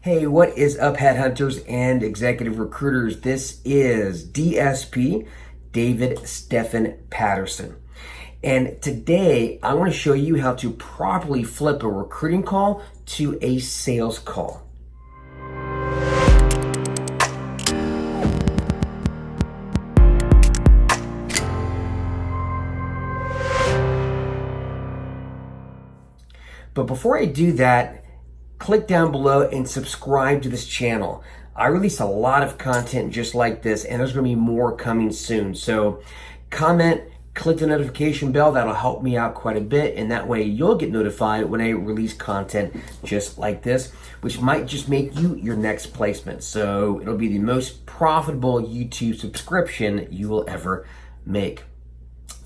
Hey, what is up, headhunters and executive recruiters? This is DSP, David Stephen Patterson. And today I want to show you how to properly flip a recruiting call to a sales call. But before I do that, click down below and subscribe to this channel. I release a lot of content just like this, and there's going to be more coming soon. So comment, click the notification bell. That'll help me out quite a bit, and that way you'll get notified when I release content just like this, which might just make you your next placement. So it'll be the most profitable YouTube subscription you will ever make.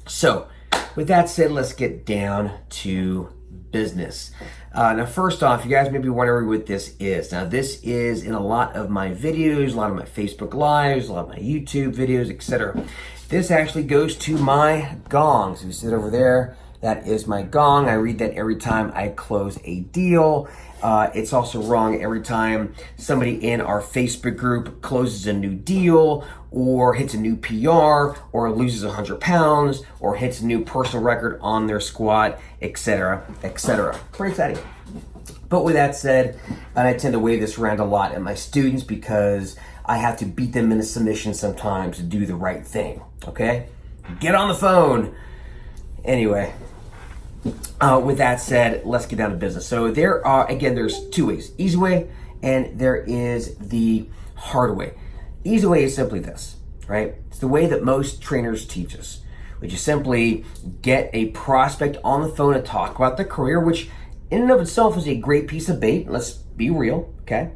So with that said, let's get down to business. Now, first off, you guys may be wondering what this is. Now, this is in a lot of my videos, a lot of my Facebook Lives, a lot of my YouTube videos, etc. This actually goes to my gong. So you see it over there. That is my gong. I read that every time I close a deal. It's also rung every time somebody in our Facebook group closes a new deal or hits a new PR or loses 100 pounds or hits a new personal record on their squat, etc., etc. Pretty exciting. But with that said, and I tend to wave this around a lot at my students because I have to beat them into submission sometimes to do the right thing, okay? Get on the phone. Anyway. With that said, let's get down to business. So there's two ways, easy way, and there is the hard way. Easy way is simply this, right? It's the way that most trainers teach us, which is simply get a prospect on the phone to talk about their career, which in and of itself is a great piece of bait. Let's be real, okay?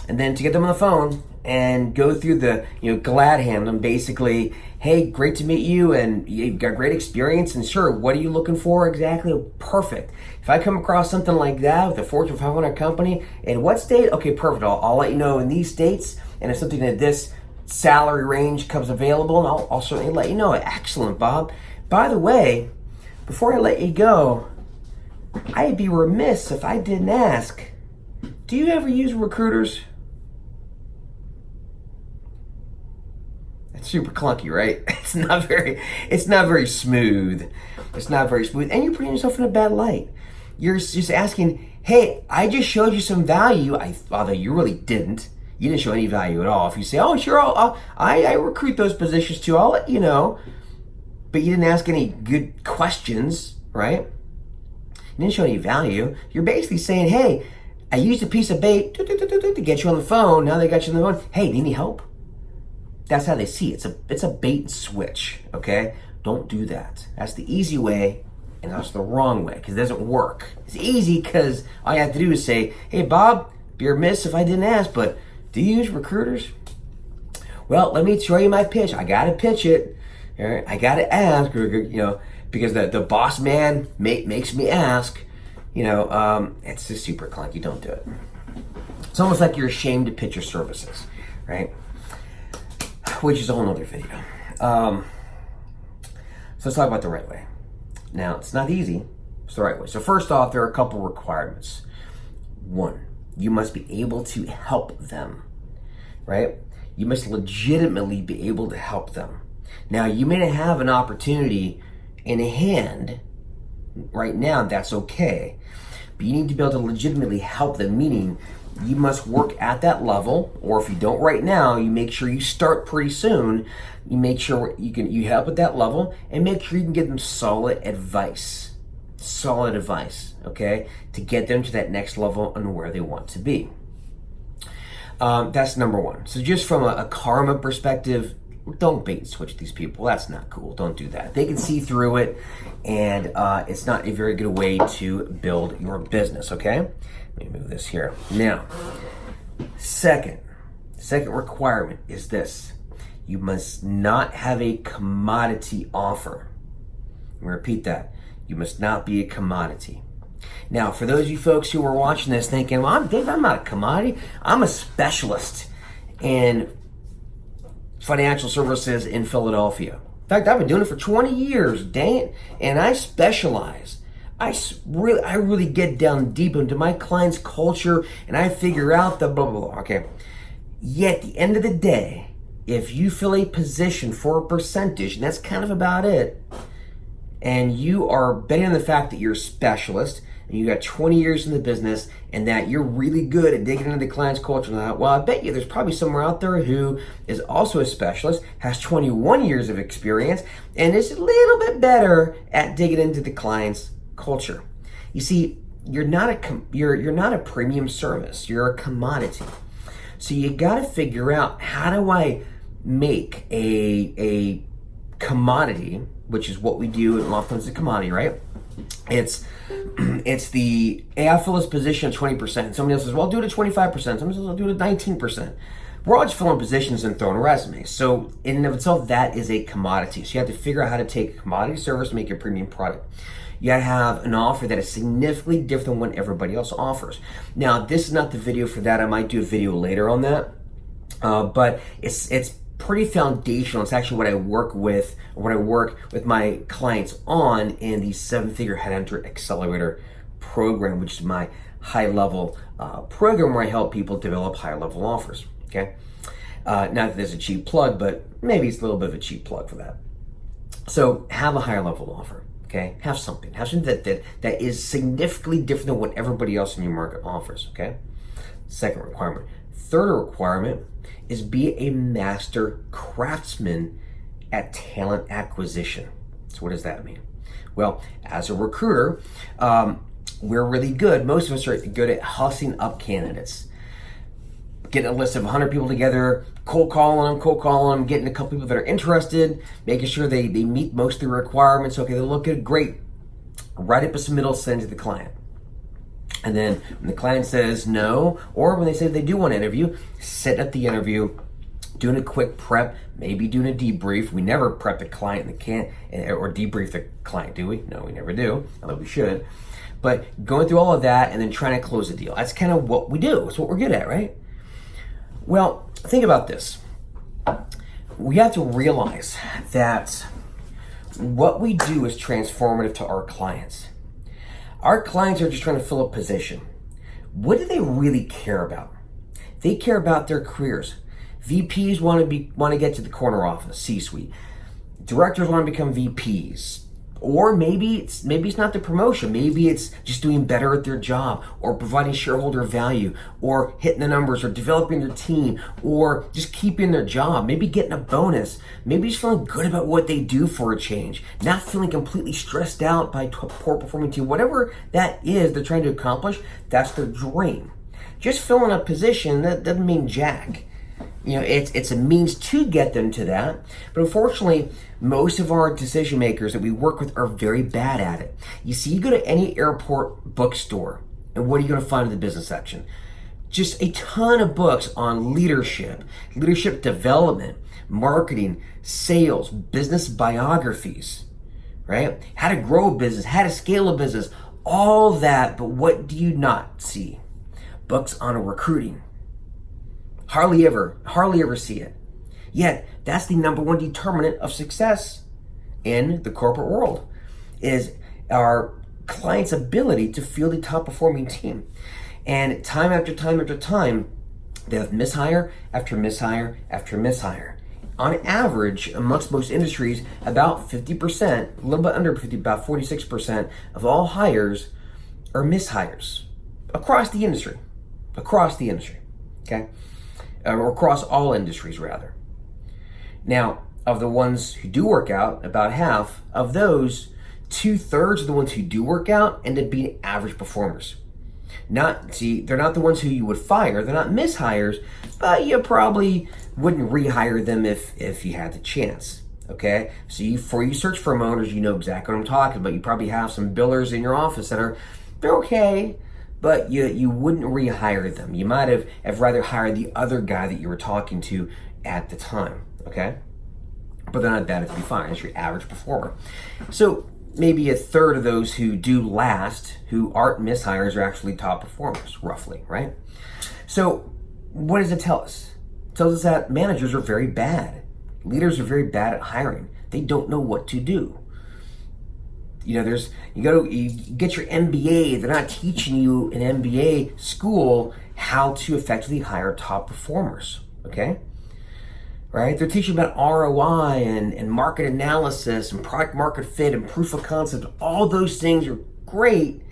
And then to get them on the phone and go through the, glad hand them basically, hey, great to meet you, and you've got great experience, and sure, what are you looking for exactly? Perfect. If I come across something like that with a Fortune 500 company, in what state? Okay, perfect. I'll let you know in these states, and if something in this salary range comes available, and I'll certainly let you know. Excellent, Bob. By the way, before I let you go, I'd be remiss if I didn't ask, do you ever use recruiters? It's super clunky, right? It's not very smooth. It's not very smooth. And you're putting yourself in a bad light. You're just asking, hey, I just showed you some value. Although you really didn't. You didn't show any value at all. If you say, oh, sure, I recruit those positions too, I'll let you know. But you didn't ask any good questions, right? You didn't show any value. You're basically saying, hey, I used a piece of bait to get you on the phone. Now they got you on the phone. Hey, need any help? That's how they see it. It's a bait and switch, okay? Don't do that. That's the easy way, and that's the wrong way, because it doesn't work. It's easy because all you have to do is say, hey, Bob, be remiss if I didn't ask, but do you use recruiters? Well, let me show you my pitch. I got to pitch it. All right? I got to ask, because the boss man makes me ask. It's just super clunky. Don't do it. It's almost like you're ashamed to pitch your services, right? Which is a whole nother video. So let's talk about the right way. Now, it's not easy. It's the right way. So first off, there are a couple requirements. One, you must be able to help them, right? You must legitimately be able to help them. Now, you may not have an opportunity in hand right now. That's okay. But you need to be able to legitimately help them, meaning you must work at that level, or if you don't right now, you make sure you start pretty soon. You make sure you help at that level, and make sure you can give them solid advice, okay, to get them to that next level and where they want to be. That's number one. So just from a karma perspective, don't bait and switch these people. That's not cool. Don't do that. They can see through it, and it's not a very good way to build your business, okay? Let me move this here. Now, second requirement is this. You must not have a commodity offer. Let me repeat that. You must not be a commodity. Now, for those of you folks who are watching this thinking, well, I'm not a commodity. I'm a specialist in financial services in Philadelphia. In fact, I've been doing it for 20 years, dang it, and I specialize. I really get down deep into my client's culture and I figure out the blah, blah, blah, okay? Yet at the end of the day, if you fill a position for a percentage, and that's kind of about it, and you are betting on the fact that you're a specialist and you got 20 years in the business and that you're really good at digging into the client's culture, well, I bet you there's probably someone out there who is also a specialist, has 21 years of experience, and is a little bit better at digging into the client's culture. You see, you're not a premium service. You're a commodity. So you got to figure out, how do I make a commodity, which is what we do, and often it's a commodity, right? It's the, hey, I fill this position at 20%. Somebody else says, well, I'll do it at 25%. Somebody says, I'll do it at 19%. We're all just filling positions and throwing resumes. So in and of itself, that is a commodity. So you have to figure out how to take a commodity service to make your premium product. You gotta have an offer that is significantly different than what everybody else offers. Now, this is not the video for that. I might do a video later on that. But it's pretty foundational. It's actually what I work with my clients on in the 7-Figure Headhunter Accelerator program, which is my high-level program where I help people develop high-level offers, okay? Not that there's a cheap plug, but maybe it's a little bit of a cheap plug for that. So have a higher-level offer, okay? Have something that is significantly different than what everybody else in your market offers, okay? Second requirement. Third requirement is be a master craftsman at talent acquisition. So what does that mean? Well, as a recruiter, we're really good. Most of us are good at hustling up candidates. Getting a list of 100 people together, cold calling them, getting a couple people that are interested, making sure they meet most of the requirements. Okay, they look good, great. Write up a submittal, send it to the client. And then when the client says no, or when they say they do want to interview, set up the interview, doing a quick prep, maybe doing a debrief. We never prep the client or debrief the client, do we? No, we never do, although we should. But going through all of that and then trying to close a deal. That's kind of what we do. It's what we're good at, right? Well, think about this. We have to realize that what we do is transformative to our clients. Our clients are just trying to fill a position. What do they really care about? They care about their careers. VPs want to get to the corner office, C-suite. Directors want to become VPs. Or maybe it's not the promotion. Maybe it's just doing better at their job, or providing shareholder value, or hitting the numbers, or developing their team, or just keeping their job. Maybe getting a bonus. Maybe just feeling good about what they do for a change. Not feeling completely stressed out by a poor performing team. Whatever that is they're trying to accomplish, that's their dream. Just filling a position, that doesn't mean jack. You know, it's a means to get them to that. But unfortunately, most of our decision makers that we work with are very bad at it. You see, you go to any airport bookstore, and what are you going to find in the business section? Just a ton of books on leadership development, marketing, sales, business biographies, right? How to grow a business, how to scale a business, all that. But what do you not see? Books on recruiting. Hardly ever see it. Yet, that's the number one determinant of success in the corporate world, is our client's ability to field a top performing team. And time after time after time, they have mishire after mishire after mishire. On average, amongst most industries, about 50%, a little bit under 50, about 46% of all hires are mishires across the industry, okay? Or across all industries, rather. Now, of the ones who do work out, about half of those, 2/3 of the ones who do work out end up being average performers. They're not the ones who you would fire. They're not mishires, but you probably wouldn't rehire them if you had the chance. Okay, so before you search for owners, you know exactly what I'm talking about. You probably have some billers in your office they're okay, but you wouldn't rehire them. You might have rather hired the other guy that you were talking to at the time, okay? But they're not bad enough to be fired. It's your average performer. So maybe 1/3 of those who do last, who aren't mishires, are actually top performers, roughly, right? So what does it tell us? It tells us that managers are very bad. Leaders are very bad at hiring. They don't know what to do. you get your MBA. They're not teaching you in MBA school how to effectively hire top performers, okay? Right? They're teaching about ROI and market analysis and product market fit and proof of concept. All those things are great,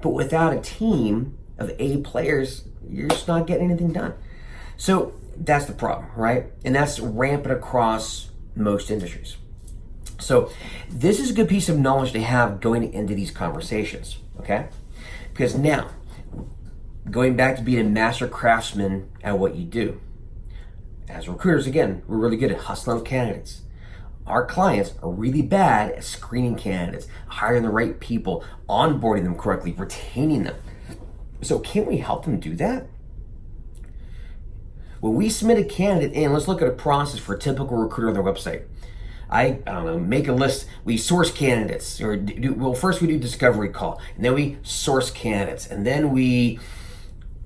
but without a team of A players, you're just not getting anything done. So that's the problem, right? And that's rampant across most industries. So this is a good piece of knowledge to have going into these conversations, okay? Because now, going back to being a master craftsman at what you do, as recruiters, again, we're really good at hustling candidates. Our clients are really bad at screening candidates, hiring the right people, onboarding them correctly, retaining them. So can we help them do that? When we submit a candidate in, let's look at a process for a typical recruiter on their website. I don't know, make a list. We source candidates, first we do discovery call, and then we source candidates, and then we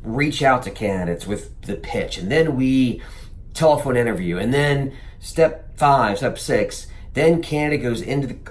reach out to candidates with the pitch, and then we telephone interview, and then step 6, then candidate goes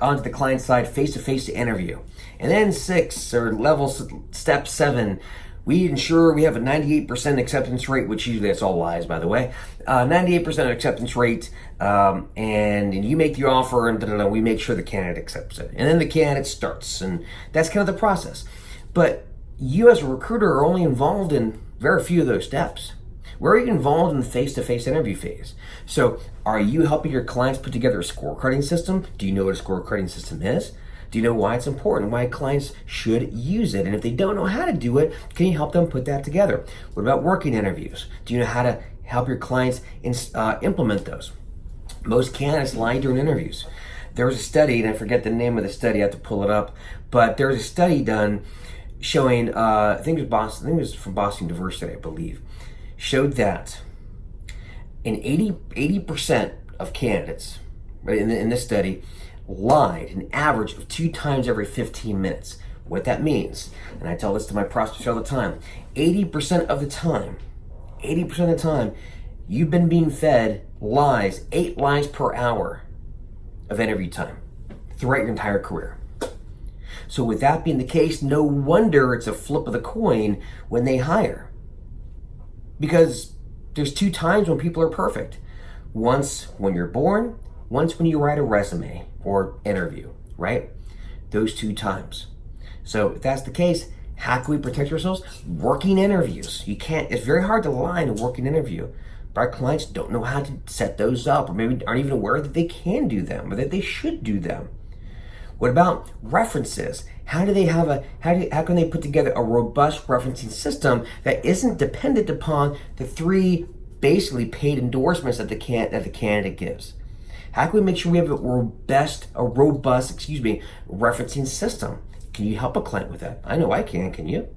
onto the client side face-to-face to interview. And then 6 or step 7, we ensure we have a 98% acceptance rate, which usually that's all lies, by the way. 98% acceptance rate, and you make the offer, and we make sure the candidate accepts it. And then the candidate starts, and that's kind of the process. But you as a recruiter are only involved in very few of those steps. Where are you involved in the face-to-face interview phase? So are you helping your clients put together a scorecarding system? Do you know what a scorecarding system is? Do you know why it's important, why clients should use it? And if they don't know how to do it, can you help them put that together? What about working interviews? Do you know how to help your clients implement those? Most candidates lie during interviews. There was a study, and I forget the name of the study, I have to pull it up, but there was a study done showing, I think it was from Boston University, I believe, showed that in 80% of candidates, right, in this study, lied an average of 2 times every 15 minutes. What that means, and I tell this to my prospects all the time, 80% of the time, you've been being fed lies, 8 lies per hour of interview time throughout your entire career. So with that being the case, no wonder it's a flip of the coin when they hire. Because there's 2 times when people are perfect. Once when you're born, once when you write a resume or interview, right? Those 2 times. So if that's the case, how can we protect ourselves? Working interviews. It's very hard to lie in a working interview. But our clients don't know how to set those up, or maybe aren't even aware that they can do them or that they should do them. What about references? How can they put together a robust referencing system that isn't dependent upon the 3 basically paid endorsements that the candidate gives? How can we make sure we have a robust referencing system? Can you help a client with that? I know I can you?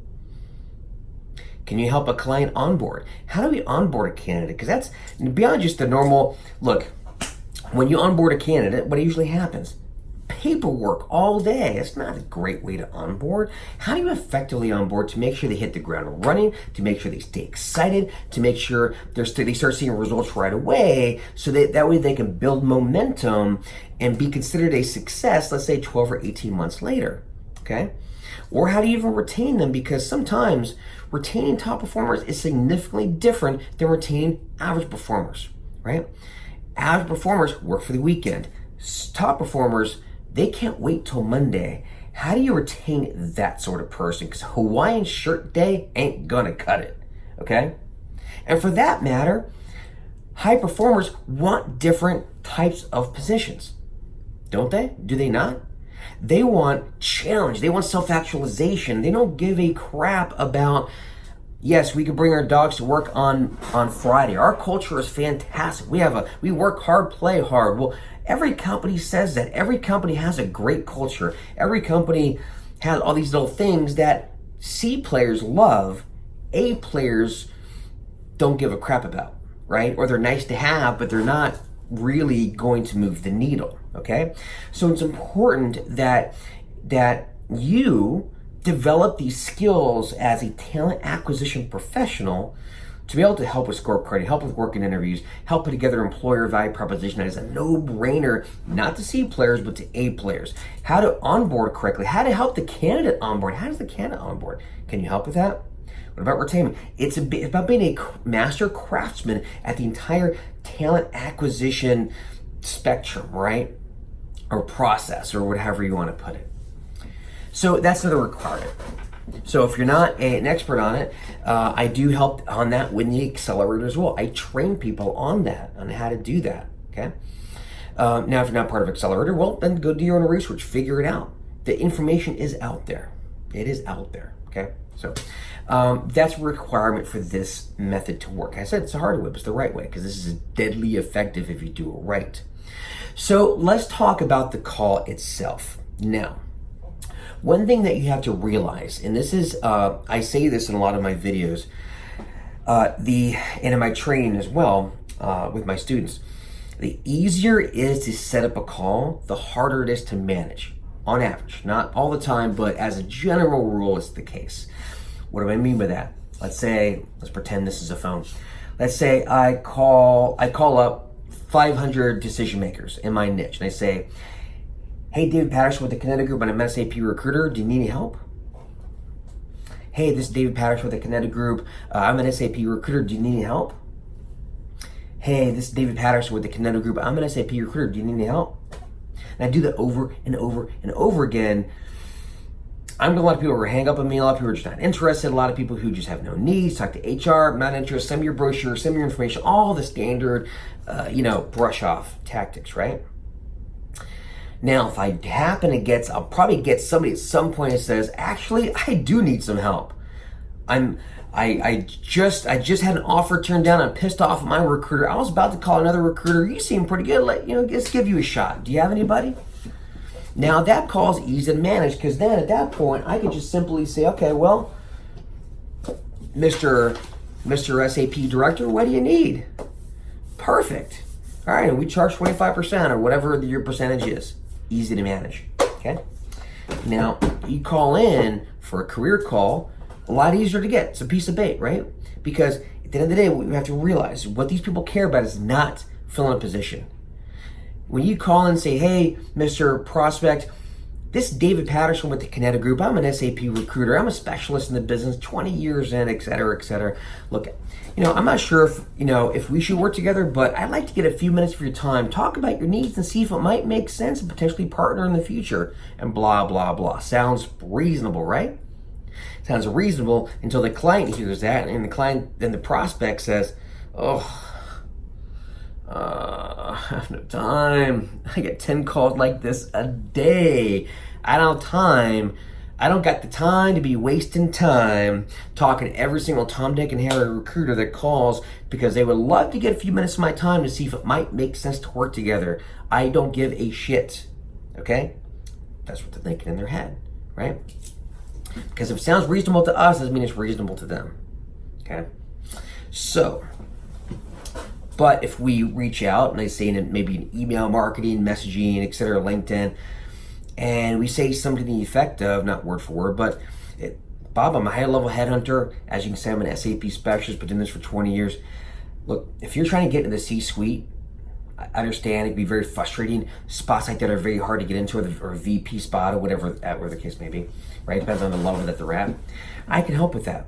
Can you help a client onboard? How do we onboard a candidate? Because that's beyond just the normal, look, when you onboard a candidate, what usually happens? Paperwork all day. It's not a great way to onboard. How do you effectively onboard to make sure they hit the ground running, to make sure they stay excited, to make sure they start seeing results right away, so that way they can build momentum and be considered a success, let's say 12 or 18 months later, okay? Or how do you even retain them? Because sometimes retaining top performers is significantly different than retaining average performers, right? Average performers work for the weekend. Top performers, they can't wait till Monday. How do you retain that sort of person? Because Hawaiian shirt day ain't gonna cut it, okay? And for that matter, high performers want different types of positions, don't they? Do they not? They want challenge. They want self-actualization. They don't give a crap about, yes, we can bring our dogs to work on Friday. Our culture is fantastic. We work hard, play hard. Well, every company says that. Every company has a great culture. Every company has all these little things that C players love, A players don't give a crap about, right? Or they're nice to have, but they're not really going to move the needle, okay? So it's important that you develop these skills as a talent acquisition professional to be able to help with scorecarding, help with working interviews, help put together employer value proposition that is a no-brainer, not to C players, but to A players. How to onboard correctly, how to help the candidate onboard. How does the candidate onboard? Can you help with that? What about retainment? It's about being a master craftsman at the entire talent acquisition spectrum, right? Or process, or whatever you want to put it. So that's another requirement. So if you're not an expert on it, I do help on that with the accelerator as well. I train people on that, on how to do that, okay? Now, if you're not part of Accelerator, well, then go do your own research, figure it out. The information is out there. It is out there, okay? So that's a requirement for this method to work. I said it's a hard way, but it's the right way, because this is deadly effective if you do it right. So let's talk about the call itself. Now, one thing that you have to realize, and this is, I say this in a lot of my videos, and in my training as well, with my students, the easier it is to set up a call, the harder it is to manage, on average. Not all the time, but as a general rule, it's the case. What do I mean by that? Let's pretend this is a phone. Let's say I call up 500 decision makers in my niche, and I say, hey, David Patterson with the Kinetic Group, and I'm an SAP recruiter. Do you need any help? Hey, this is David Patterson with the Kinetic Group. I'm an SAP recruiter. Do you need any help? Hey, this is David Patterson with the Kinetic Group. I'm an SAP recruiter. Do you need any help? And I do that over and over and over again. I'm getting a lot of people who hang up on me. A lot of people are just not interested. A lot of people who just have no needs. Talk to HR, I'm not interested. Send me your brochure, send me your information. All the standard, brush off tactics, right? Now, if I happen to I'll probably get somebody at some point that says, actually, I do need some help. I just had an offer turned down. I'm pissed off at my recruiter. I was about to call another recruiter. You seem pretty good. Let's give you a shot. Do you have anybody? Now that call is easy to manage, because then at that point I could just simply say, okay, well, Mr. SAP director, what do you need? Perfect. All right, and we charge 25% or whatever your percentage is. Easy to manage, okay? Now, you call in for a career call, a lot easier to get. It's a piece of bait, right? Because at the end of the day, what we have to realize, what these people care about is not filling a position. When you call and say, hey, Mr. Prospect, this is David Patterson with the Kinetic Group. I'm an SAP recruiter. I'm a specialist in the business, 20 years in, et cetera, et cetera. Look, I'm not sure if we should work together, but I'd like to get a few minutes of your time, talk about your needs and see if it might make sense and potentially partner in the future, and blah, blah, blah. Sounds reasonable, right? Sounds reasonable until the client hears that, and the prospect says, oh, I have no time. I get 10 calls like this a day. I don't have time. I don't got the time to be wasting time talking to every single Tom, Dick, and Harry recruiter that calls, because they would love to get a few minutes of my time to see if it might make sense to work together. I don't give a shit. Okay? That's what they're thinking in their head, right? Because if it sounds reasonable to us, doesn't mean it's reasonable to them. Okay? So, but if we reach out, and I say in maybe an email marketing, messaging, et cetera, LinkedIn, and we say something to the effect of, not word for word, but Bob, I'm a high-level headhunter. As you can see, I'm an SAP specialist, been doing this for 20 years. Look, if you're trying to get into the C-suite, I understand it can be very frustrating. Spots like that are very hard to get into, or a VP spot, or whatever the case may be, right? Depends on the level that they're at. I can help with that.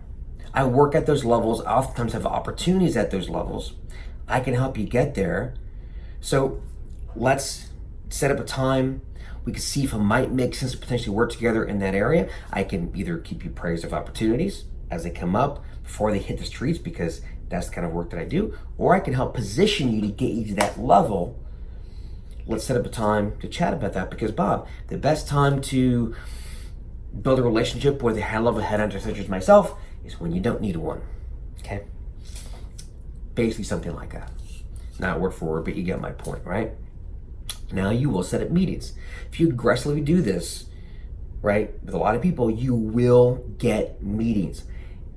I work at those levels. I oftentimes have opportunities at those levels. I can help you get there. So let's set up a time. We can see if it might make sense to potentially work together in that area. I can either keep you appraised of opportunities as they come up before they hit the streets, because that's the kind of work that I do, or I can help position you to get you to that level. Let's set up a time to chat about that, because Bob, the best time to build a relationship with a high-level headhunter such as myself is when you don't need one, okay? Basically something like that. Not word for word, but you get my point, right? Now you will set up meetings. If you aggressively do this, right, with a lot of people, you will get meetings.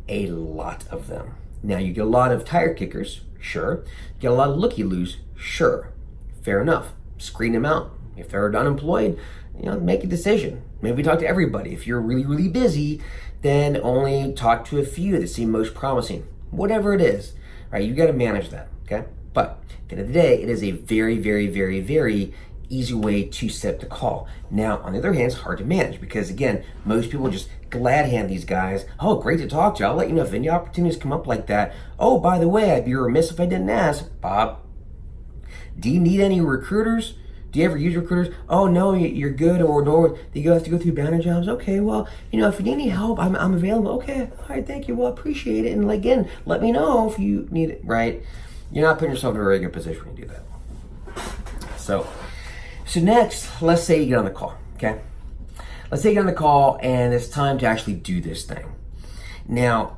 A lot of them. Now you get a lot of tire kickers, sure. You get a lot of looky-loos, sure. Fair enough. Screen them out. If they're unemployed, make a decision. Maybe talk to everybody. If you're really, really busy, then only talk to a few that seem most promising. whatever it is, right? You got to manage that, okay? But at the end of the day, it is a very, very, very, very easy way to set up the call. Now, on the other hand, it's hard to manage because, again, most people just glad hand these guys, oh, great to talk to you. I'll let you know if any opportunities come up like that. Oh, by the way, I'd be remiss if I didn't ask. Bob, do you need any recruiters? Do you ever use recruiters? Oh, no, you're good. Or no, you have to go through banner jobs. Okay, well, if you need any help, I'm available. Okay, all right, thank you. Well, appreciate it. And again, let me know if you need it, right? You're not putting yourself in a very good position when you do that. So next, let's say you get on the call, okay? Let's say you get on the call and it's time to actually do this thing. Now,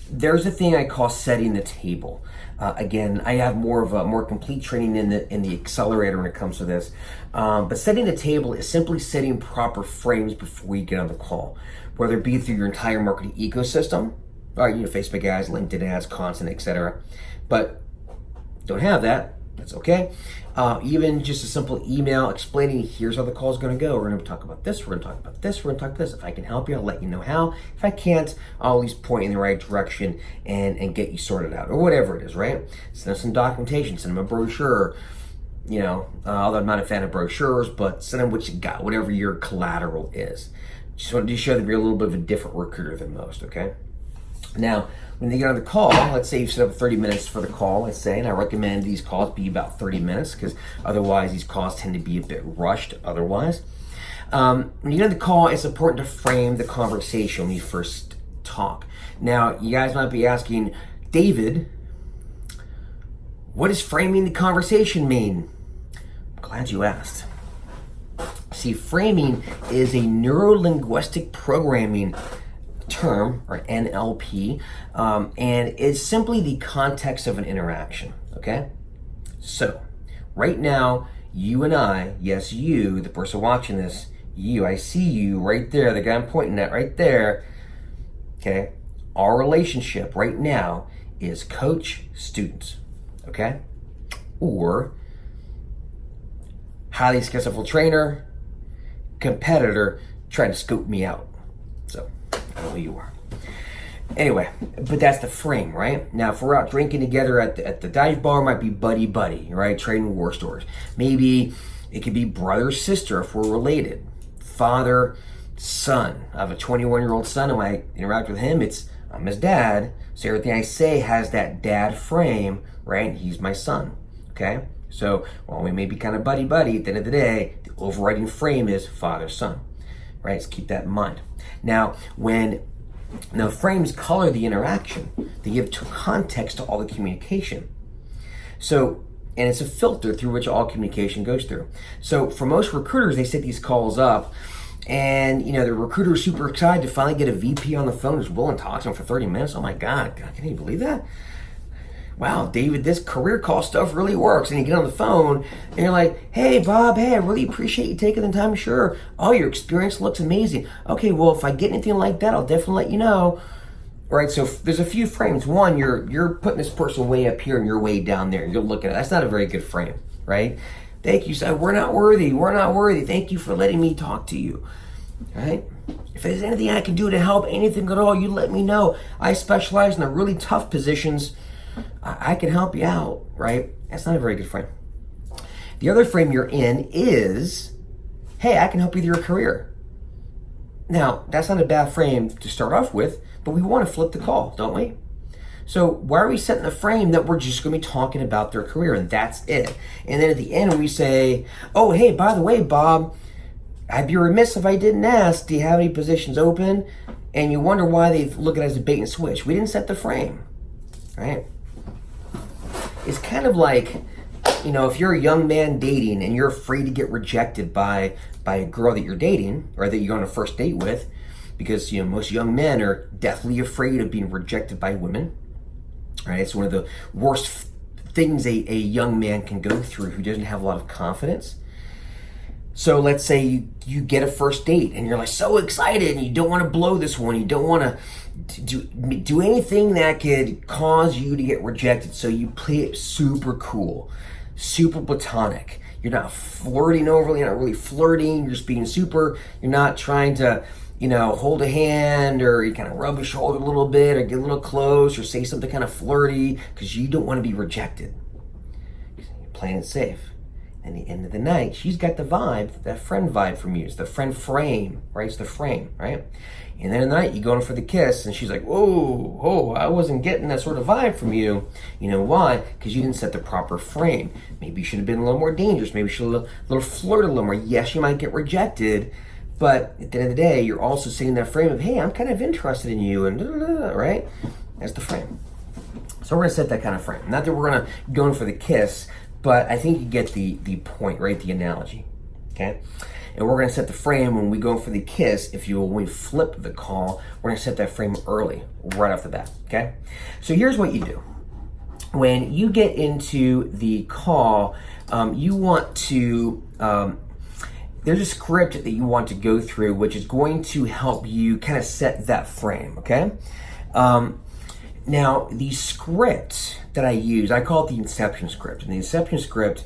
there's a thing I call setting the table. Again, I have more complete training in the accelerator when it comes to this. But setting the table is simply setting proper frames before you get on the call, whether it be through your entire marketing ecosystem, or Facebook ads, LinkedIn ads, content, etc. But don't have that. That's okay. Even just a simple email explaining, here's how the call is going to go. We're going to talk about this. We're going to talk about this. We're going to talk about this. If I can help you, I'll let you know how. If I can't, I'll at least point in the right direction and get you sorted out, or whatever it is, right? Send them some documentation. Send them a brochure. Although I'm not a fan of brochures, but send them what you got, whatever your collateral is. Just wanted to show that you're a little bit of a different recruiter than most, okay? Now, when they get on the call, let's say you've set up 30 minutes for the call, let's say, and I recommend these calls be about 30 minutes because otherwise these calls tend to be a bit rushed otherwise. When you get on the call, it's important to frame the conversation when you first talk. Now, you guys might be asking, David, what does framing the conversation mean? I'm glad you asked. See, framing is a neuro-linguistic programming term, or NLP, and it's simply the context of an interaction, okay? So, right now, you and I, yes, you, the person watching this, you, I see you right there, the guy I'm pointing at right there, okay? Our relationship right now is coach-student, okay? Or highly successful trainer, competitor, trying to scope me out. So, I know who you are. Anyway, but that's the frame, right? Now, if we're out drinking together at the dive bar, it might be buddy-buddy, right? Trading war stories. Maybe it could be brother-sister if we're related. Father-son. I have a 21-year-old son, and when I interact with him, I'm his dad, so everything I say has that dad frame, right? He's my son, okay? So, while we may be kind of buddy-buddy, at the end of the day, the overriding frame is father-son, right? So keep that in mind. Now, when the frames color the interaction, they give context to all the communication. So, and it's a filter through which all communication goes through. So for most recruiters, they set these calls up and, the recruiter is super excited to finally get a VP on the phone who's willing to talk to him for 30 minutes. Oh my God, can you believe that? Wow, David, this career call stuff really works. And you get on the phone and you're like, hey, Bob, hey, I really appreciate you taking the time. Sure. Oh, your experience looks amazing. Okay, well, if I get anything like that, I'll definitely let you know. All right, so there's a few frames. One, you're putting this person way up here and you're way down there. You're looking at it. That's not a very good frame, right? Thank you, sir. We're not worthy. We're not worthy. Thank you for letting me talk to you, right? If there's anything I can do to help, anything at all, you let me know. I specialize in the really tough positions. I can help you out, right? That's not a very good frame. The other frame you're in is, hey, I can help you with your career. Now, that's not a bad frame to start off with, but we want to flip the call, don't we? So why are we setting the frame that we're just going to be talking about their career and that's it? And then at the end we say, oh, hey, by the way, Bob, I'd be remiss if I didn't ask, do you have any positions open? And you wonder why they look at it as a bait and switch. We didn't set the frame, right? It's kind of like, if you're a young man dating and you're afraid to get rejected by a girl that you're dating or that you're on a first date with, because most young men are deathly afraid of being rejected by women, right? It's one of the worst things a young man can go through who doesn't have a lot of confidence. So let's say you get a first date and you're like so excited and you don't want to blow this one. You don't want to do anything that could cause you to get rejected. So you play it super cool, super platonic. You're not flirting overly, you're not really flirting. You're just being super, you're not trying to, hold a hand, or you kind of rub his shoulder a little bit, or get a little close, or say something kind of flirty, because you don't want to be rejected. You're playing it safe. And at the end of the night, she's got the vibe, that friend vibe from you. It's the friend frame, right? It's the frame, right? And then in the night, you go in for the kiss, and she's like, whoa, I wasn't getting that sort of vibe from you. You know why? Because you didn't set the proper frame. Maybe you should have been a little more dangerous. Maybe you should have a little flirt a little more. Yes, you might get rejected, but at the end of the day, you're also setting that frame of, hey, I'm kind of interested in you, and right? That's the frame. So we're going to set that kind of frame. Not that we're going to go in for the kiss, but I think you get the point, right? The analogy, okay? And we're going to set the frame when we go for the kiss. If you will, when we flip the call, we're going to set that frame early, right off the bat, okay? So here's what you do. When you get into the call, you want to, there's a script that you want to go through, which is going to help you kind of set that frame, okay? Now, the script that I use, I call it the inception script. And the inception script,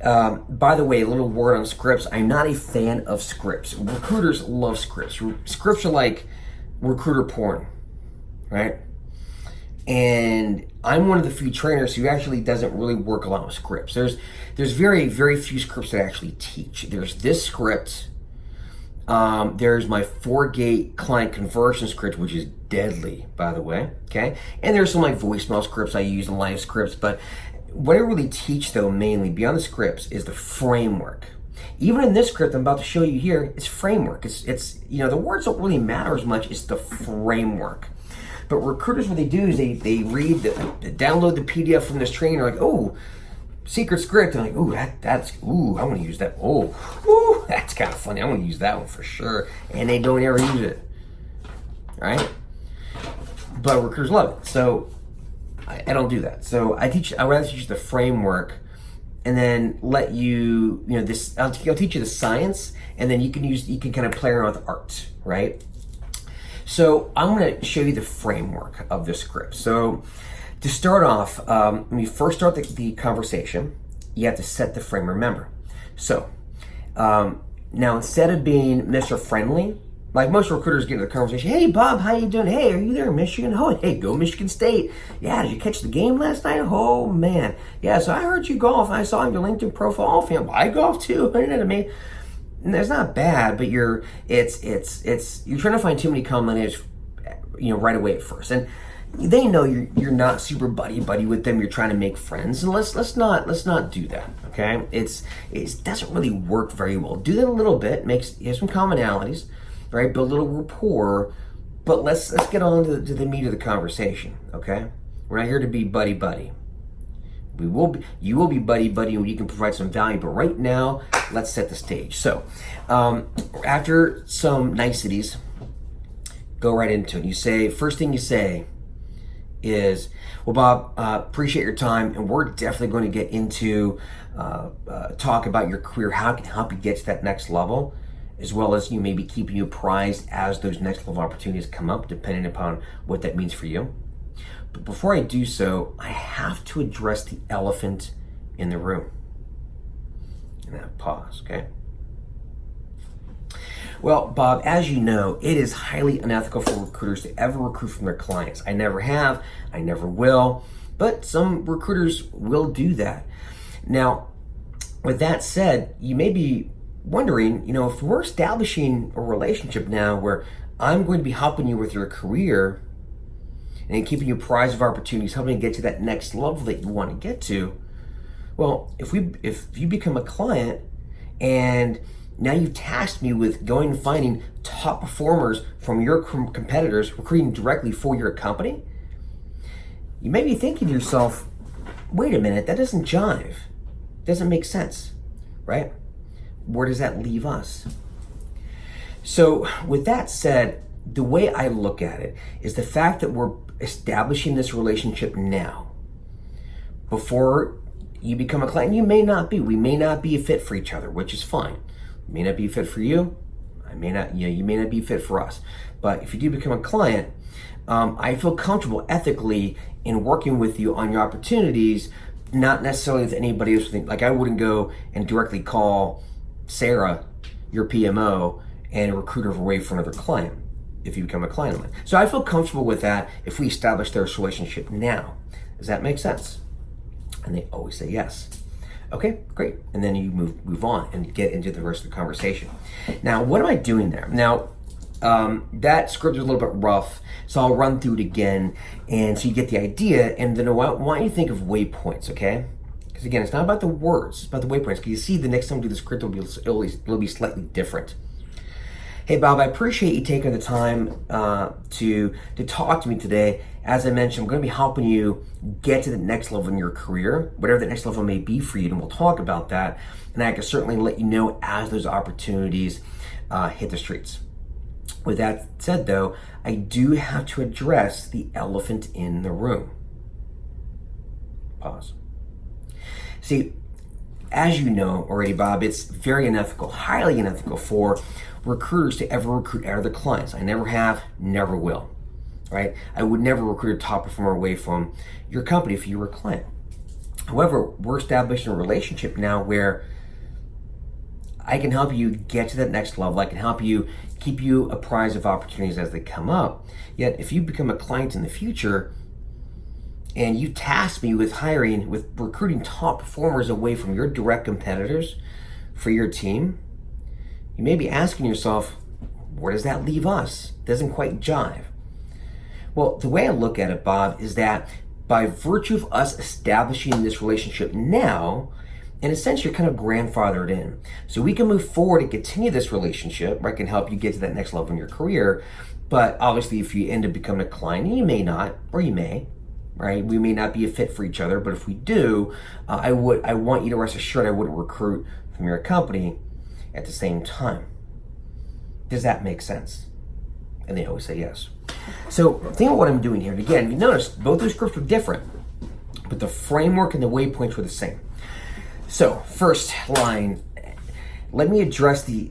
by the way, a little word on scripts. I'm not a fan of scripts. Recruiters love scripts. Scripts are like recruiter porn, right? And I'm one of the few trainers who actually doesn't really work a lot with scripts. There's very, very few scripts that I actually teach. There's this script. There's my 4-gate client conversion script, which is deadly, by the way, okay? And there's some like voicemail scripts I use and live scripts, but what I really teach, though, mainly beyond the scripts, is the framework. Even in this script I'm about to show you here, it's framework. It's the words don't really matter as much. It's the framework. But recruiters, what they do is they download the PDF from this trainer, like, oh, secret script. I'm like, that's I want to use that. Oh, that's kind of funny. I want to use that one for sure. And they don't ever use it, right? But recruiters love it. So I don't do that. So I rather teach you the framework, and then let you, I'll teach you the science, and then you can kind of play around with art, right? So I'm going to show you the framework of the script. So to start off, when you first start the conversation, you have to set the frame. Remember. So now, instead of being Mr. Friendly, like most recruiters get into the conversation, hey, Bob, how you doing? Hey, are you there in Michigan? Oh, hey, go Michigan State. Yeah, did you catch the game last night? Oh, man. Yeah, so I heard you golf. I saw on your LinkedIn profile. Oh, fam, I golf too. You know what I mean? And that's not bad, but you're trying to find too many commonalities, right away at first. And they know you're not super buddy with them. You're trying to make friends, and let's not do that. Okay, it doesn't really work very well. Do that a little bit, have some commonalities, right? Build a little rapport, but let's get on to the meat of the conversation. Okay, we're not here to be buddy. You will be buddy, and you can provide some value. But right now, let's set the stage. So, after some niceties, go right into it. First thing you say is, well, Bob, appreciate your time, and we're definitely going to get into talk about your career, how it can help you get to that next level, as well as maybe keeping you apprised as those next level opportunities come up, depending upon what that means for you. But before I do so, I have to address the elephant in the room. And I pause, okay? Well, Bob, as you know, it is highly unethical for recruiters to ever recruit from their clients. I never have, I never will, but some recruiters will do that. Now, with that said, you may be wondering, if we're establishing a relationship now where I'm going to be helping you with your career and keeping you apprised of opportunities, helping you get to that next level that you want to get to, well, if you become a client and now you've tasked me with going and finding top performers from your competitors, recruiting directly for your company, you may be thinking to yourself, wait a minute, that doesn't jive. Doesn't make sense, right? Where does that leave us? So with that said, the way I look at it is the fact that we're establishing this relationship now, before you become a client. You may not be. We may not be a fit for each other, which is fine. It may not be a fit for you. You may not be fit for us. But if you do become a client, I feel comfortable ethically in working with you on your opportunities, not necessarily with anybody else. Like I wouldn't go and directly call Sarah, your PMO, and a recruiter away from another client if you become a client of mine. So I feel comfortable with that if we establish this relationship now. Does that make sense? And they always say yes. Okay, great. And then you move on and get into the rest of the conversation. Now, what am I doing there? Now, that script is a little bit rough, so I'll run through it again, and so you get the idea. And then I want you to think of waypoints, okay? Because again, it's not about the words, it's about the waypoints. Because you see, the next time we do the script, it'll be slightly different. Hey Bob, I appreciate you taking the time to talk to me today. As I mentioned, I'm going to be helping you get to the next level in your career, whatever the next level may be for you, and we'll talk about that. And I can certainly let you know as those opportunities hit the streets. With that said, though, I do have to address the elephant in the room. Pause. See, as you know already, Bob, it's very unethical, highly unethical for recruiters to ever recruit out of their clients. I never have, never will, right? I would never recruit a top performer away from your company if you were a client. However, we're establishing a relationship now where I can help you get to that next level. I can help you keep you apprised of opportunities as they come up. Yet, if you become a client in the future and you task me with recruiting top performers away from your direct competitors for your team, you may be asking yourself, where does that leave us? Doesn't quite jive. Well, the way I look at it, Bob, is that by virtue of us establishing this relationship now, in a sense, you're kind of grandfathered in. So we can move forward and continue this relationship, right? Can help you get to that next level in your career. But obviously, if you end up becoming a client, and you may not, or you may, right? We may not be a fit for each other, but if we do, I want you to rest assured I wouldn't recruit from your company at the same time. Does that make sense? And they always say yes. So think of what I'm doing here. And again, you notice both those scripts were different, but the framework and the waypoints were the same. So first line, I need to address the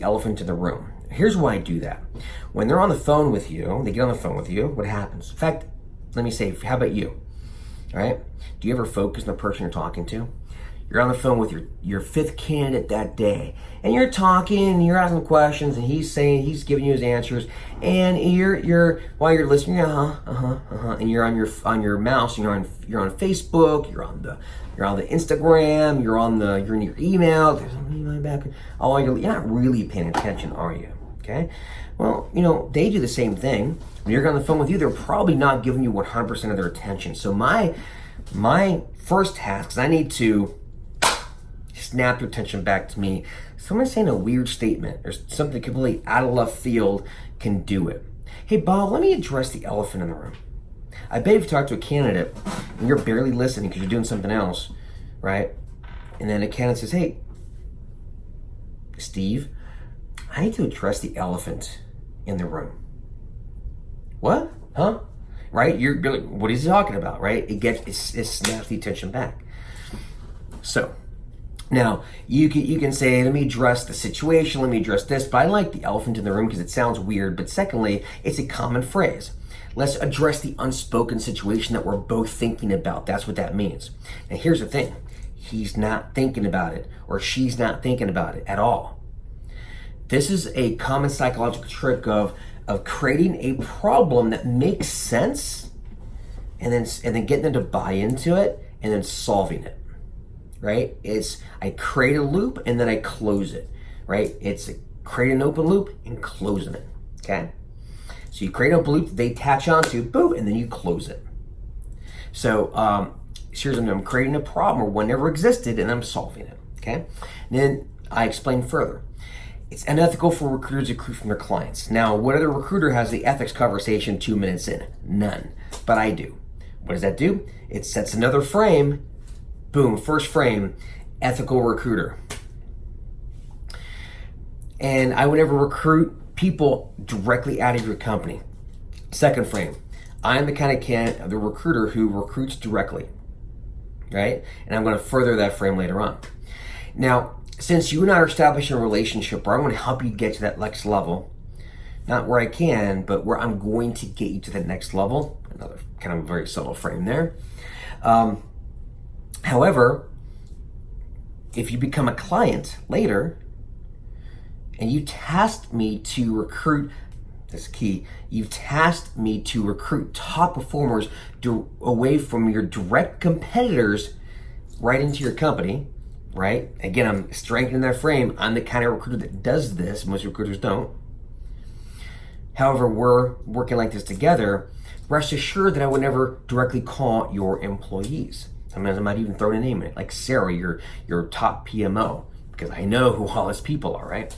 elephant in the room. Here's why I do that. When they're on the phone with you, they get on the phone with you, what happens? In fact, let me say, how about you? All right? Do you ever focus on the person you're talking to? You're on the phone with your fifth candidate that day, and you're talking, and you're asking questions, and he's giving you his answers, and you're while you're listening, and you're on your mouse, you're on Facebook, you're on the Instagram, you're in your email. There's an email back. You're not really paying attention, are you? Okay. Well, they do the same thing. When you're on the phone with you, they're probably not giving you 100% of their attention. So my first task is I need to snap your attention back to me. Someone saying a weird statement or something completely out of left field can do it. Hey, Bob, let me address the elephant in the room. I bet if you talk to a candidate and you're barely listening because you're doing something else, right? And then a candidate says, hey, Steve, I need to address the elephant in the room. What? Huh? Right? You're like, what is he talking about, right? It snaps the attention back. So now you can say, let me address the situation, let me address this, but I like the elephant in the room because it sounds weird, but secondly, it's a common phrase. Let's address the unspoken situation that we're both thinking about. That's what that means. Now here's the thing. He's not thinking about it, or she's not thinking about it at all. This is a common psychological trick of creating a problem that makes sense and then getting them to buy into it and then solving it. Right? I create a loop and then I close it. Right? It's create an open loop and closing it. Okay? So you create an open loop, they attach onto, boom, and then you close it. So here's what I'm creating a problem or one never existed and I'm solving it. Okay? And then I explain further. It's unethical for recruiters to recruit from their clients. Now, what other recruiter has the ethics conversation 2 minutes in? None. But I do. What does that do? It sets another frame. Boom, first frame, ethical recruiter. And I would never recruit people directly out of your company. Second frame, I'm the kind of the recruiter who recruits directly, right? And I'm going to further that frame later on. Now, since you and I are establishing a relationship where I'm going to help you get to that next level, not where I can, but where I'm going to get you to the next level, another kind of very subtle frame there. However, if you become a client later, and you tasked me to recruit, this is key, you've tasked me to recruit top performers away from your direct competitors right into your company, right? Again, I'm strengthening that frame. I'm the kind of recruiter that does this. Most recruiters don't. However, we're working like this together. Rest assured that I would never directly call your employees. Sometimes I might even throw a name in it, like Sarah, your top PMO, because I know who all his people are, right?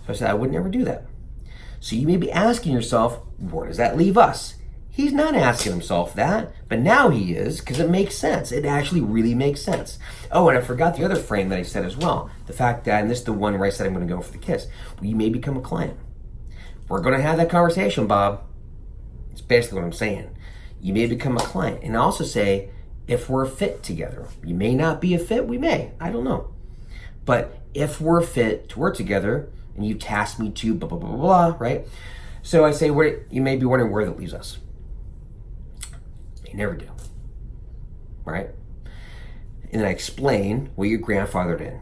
So I said I would never do that. So you may be asking yourself, where does that leave us? He's not asking himself that, but now he is, because it makes sense. It actually really makes sense. Oh, and I forgot the other frame that I said as well. The fact that, and this is the one where I said I'm going to go for the kiss. You may become a client. We're going to have that conversation, Bob. It's basically what I'm saying. You may become a client. And I also say, if we're a fit together. You may not be a fit, we may. I don't know. But if we're a fit to work together, and you task me to blah, blah, blah, blah, right? So I say, you may be wondering where that leaves us. You never do, right? And then I explain what you're grandfathered in.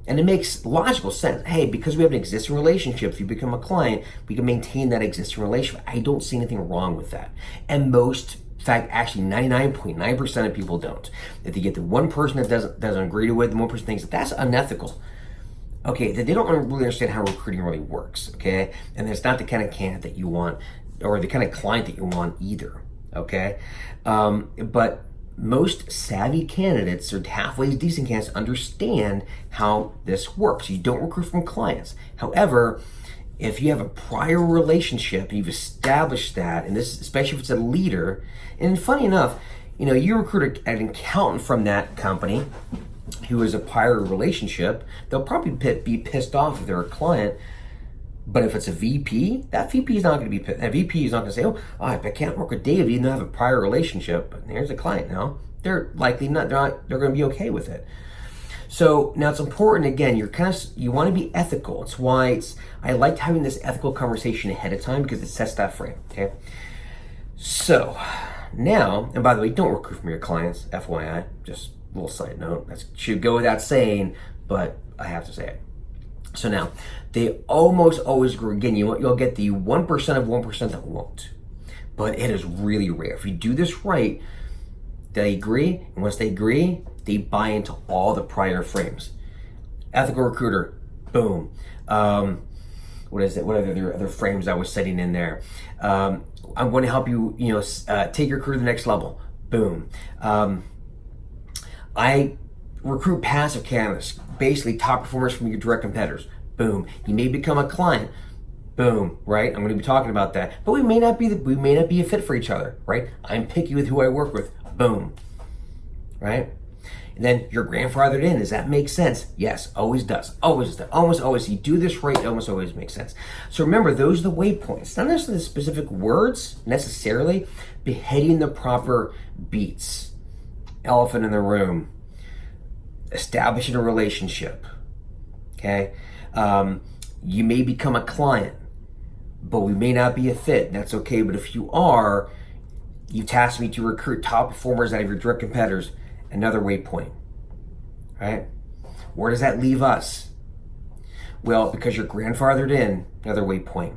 And it makes logical sense. Hey, because we have an existing relationship, if you become a client, we can maintain that existing relationship. I don't see anything wrong with that. And most, in fact, actually 99.9% of people don't. If they get the one person that doesn't agree with, the one person thinks that that's unethical. Okay, that they don't really understand how recruiting really works, okay? And it's not the kind of candidate that you want, or the kind of client that you want either, okay? But most savvy candidates, or halfway decent candidates, understand how this works. You don't recruit from clients. However, if you have a prior relationship, you've established that, and this, especially if it's a leader, and funny enough, you recruit an accountant from that company who is a prior relationship, they'll probably be pissed off if they're a client. But if it's a VP, that VP is not going to be pissed. That VP is not going to say, I can't work with David even though I have a prior relationship, but here's a client now. They're likely not, they're going to be okay with it. So now it's important, again, you want to be ethical. It's why I liked having this ethical conversation ahead of time, because it sets that frame, okay? So now, and by the way, don't recruit from your clients, FYI, just a little side note. That should go without saying, but I have to say it. So now, they almost always agree. Again, you'll get the 1% of 1% that won't. But it is really rare. If you do this right, they agree, and once they agree, they buy into all the prior frames. Ethical recruiter, boom. What is it? What are the other frames I was setting in there? I'm going to help you, take your career to the next level. Boom. I recruit passive candidates, basically top performers from your direct competitors. Boom. You may become a client. Boom. Right? I'm going to be talking about that. But we may not be a fit for each other. Right? I'm picky with who I work with. Boom. Right? And then you're grandfathered in. Does that make sense? Yes, always does. Always does. Almost always. You do this right, it almost always makes sense. So remember, those are the waypoints. Not necessarily the specific words, necessarily, but hitting the proper beats. Elephant in the room. Establishing a relationship. Okay? You may become a client, but we may not be a fit. That's okay, but if you are, you tasked me to recruit top performers out of your direct competitors. Another waypoint, right? Where does that leave us? Well, because you're grandfathered in, another waypoint.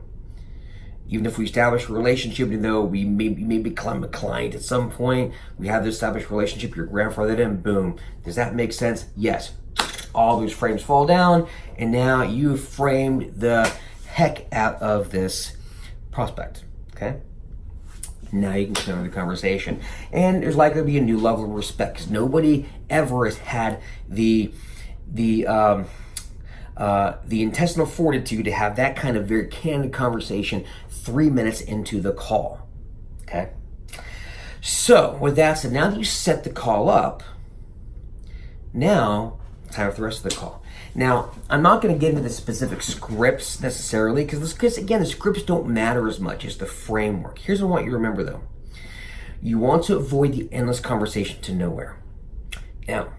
Even if we establish a relationship, even though we may become a client at some point, we have this established relationship, you're grandfathered in, boom. Does that make sense? Yes. All those frames fall down, and now you've framed the heck out of this prospect, okay? Now you can continue the conversation. And there's likely to be a new level of respect, because nobody ever has had the intestinal fortitude to have that kind of very candid conversation 3 minutes into the call, okay? So with that said, now that you set the call up, now time for the rest of the call. Now, I'm not going to get into the specific scripts necessarily, because again, the scripts don't matter as much as the framework. Here's what I want you to remember though. You want to avoid the endless conversation to nowhere. Now,